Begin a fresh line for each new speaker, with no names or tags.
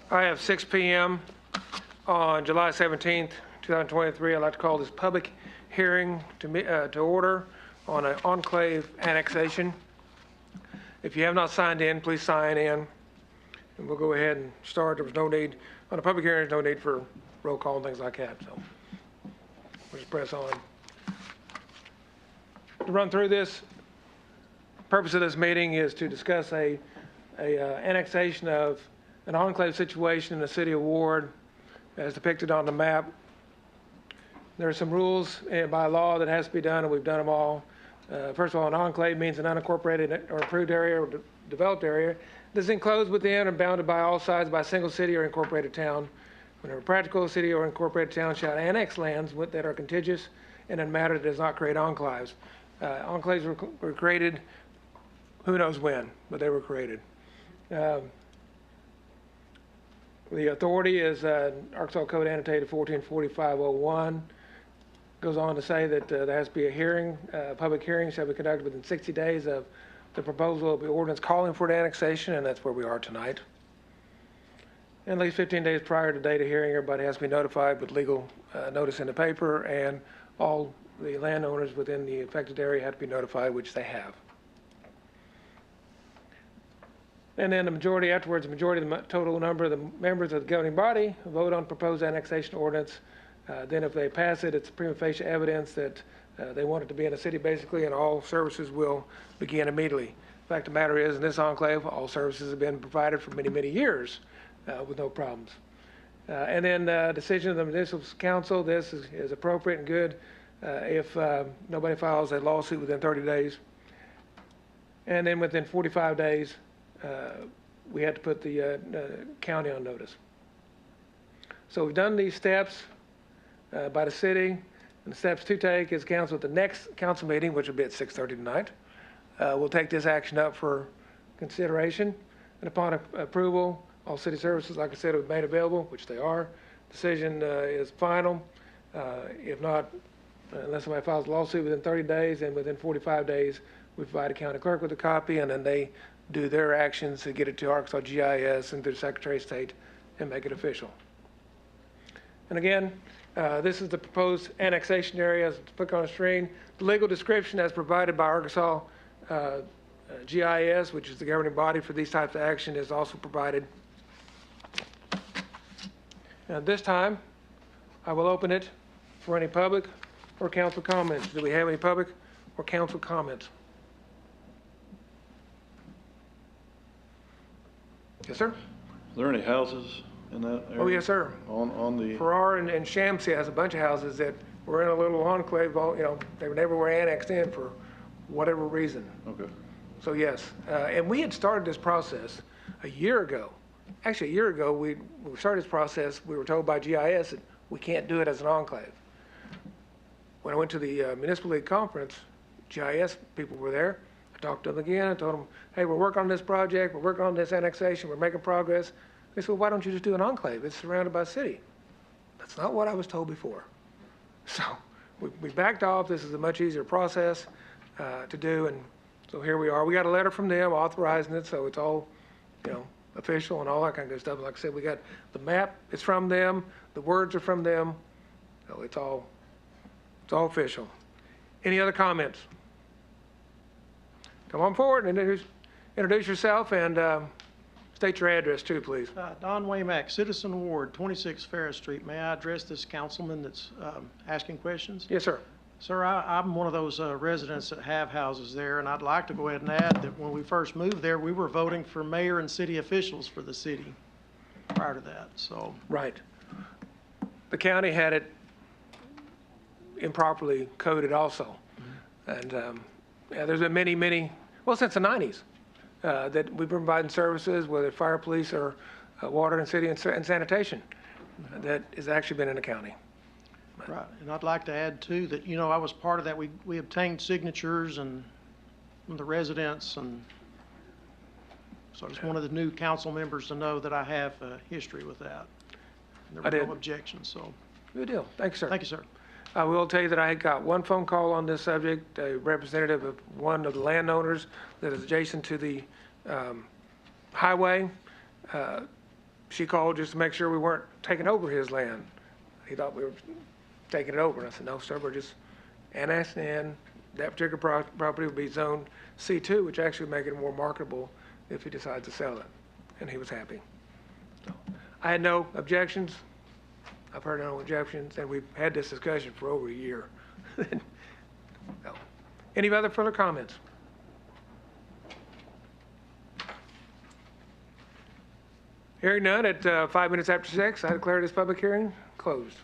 I have 6 p.m. on July 17th, 2023. I'd like to call this public hearing to order on an enclave annexation. If you have not signed in, please sign in, and we'll go ahead and start. There was no need, on a public hearing, there's no need for roll call and things like that, so we'll just press on. To run through this, the purpose of this meeting is to discuss a annexation of an enclave situation in the city of Ward as depicted on the map. There are some rules by law that has to be done, and we've done them all. First of all, an enclave means an unincorporated or improved area or developed area that is enclosed within and bounded by all sides by a single city or incorporated town. Whenever practical, a city or incorporated town shall annex lands that are contiguous in a manner that does not create enclaves. Enclaves were created, who knows when, but they were created. The authority is Arkansas Code Annotated 1445-01. Goes on to say that there has to be a hearing. Public hearing shall be conducted within 60 days of the proposal of the ordinance calling for the annexation, and that's where we are tonight. And at least 15 days prior to the date of hearing, everybody has to be notified with legal notice in the paper, and all the landowners within the affected area have to be notified, which they have. And then the majority afterwards, the majority of the total number of the members of the governing body vote on proposed annexation ordinance. Then if they pass it, it's prima facie evidence that they want it to be in the city basically, and all services will begin immediately. The fact of the matter is, in this enclave, all services have been provided for many, many years with no problems. And then decision of the municipal council, this is appropriate and good if nobody files a lawsuit within 30 days. And then within 45 days, we had to put the county on notice. So we've done these steps by the city, and the steps to take is council at the next council meeting, which will be at 6:30 tonight. We'll take this action up for consideration, and upon approval, all city services, like I said, are made available, which they are. Decision is final. If not, unless somebody files a lawsuit within 30 days, and within 45 days, we provide a county clerk with a copy, and then they do their actions to get it to Arkansas GIS and to the Secretary of State and make it official. And again, this is the proposed annexation area as put on the screen. The legal description as provided by Arkansas GIS, which is the governing body for these types of action, is also provided. And this time, I will open it for any public or council comments. Do we have any public or council comments? Yes, sir.
Are there any houses in that area?
Oh, yes, sir.
On the
Farrar and Shamsi has a bunch of houses that were in a little enclave. You know, they never were annexed in for whatever reason.
Okay.
So yes, and we had started this process a year ago. Actually, a year ago, when we started this process, we were told by GIS that we can't do it as an enclave. When I went to the Municipal League Conference, GIS people were there. I talked to them again. I told them, hey, we're working on this project. We're working on this annexation. We're making progress. They said, well, why don't you just do an enclave? It's surrounded by a city. That's not what I was told before. So we backed off. This is a much easier process to do. And so here we are. We got a letter from them authorizing it. So it's all, you know, official and all that kind of good stuff. Like I said, we got the map. It's from them. The words are from them. So it's all official. Any other comments? Come on forward and introduce yourself and state your address too, please.
Don Waymack, Citizen Ward, 26 Ferris Street. May I address this councilman that's asking questions?
Yes, sir.
Sir, I'm one of those residents that have houses there, and I'd like to go ahead and add that when we first moved there, we were voting for mayor and city officials for the city prior to that. So
right. The county had it improperly coded also. Mm-hmm. And yeah, there's been many, well, since the 90s, that we've been providing services, whether fire, police, or water and city and sanitation, that has actually been in the county.
Right, and I'd like to add too that, you know, I was part of that. We obtained signatures and from the residents, and so I just wanted the new council members to know that I have a history with that. And there were no objections, so.
Good deal. Thank you, sir.
Thank you, sir.
I will tell you that I had got one phone call on this subject, a representative of one of the landowners that is adjacent to the highway. she called just to make sure we weren't taking over his land. He thought we were taking it over. And I said, no, sir, we're just annexing in. That particular property would be zoned C2, which actually would make it more marketable if he decides to sell it. And he was happy. So, I had no objections. I've heard no objections, and we've had this discussion for over a year. So, any other further comments? Hearing none, at 5 minutes after 6, I declare this public hearing closed.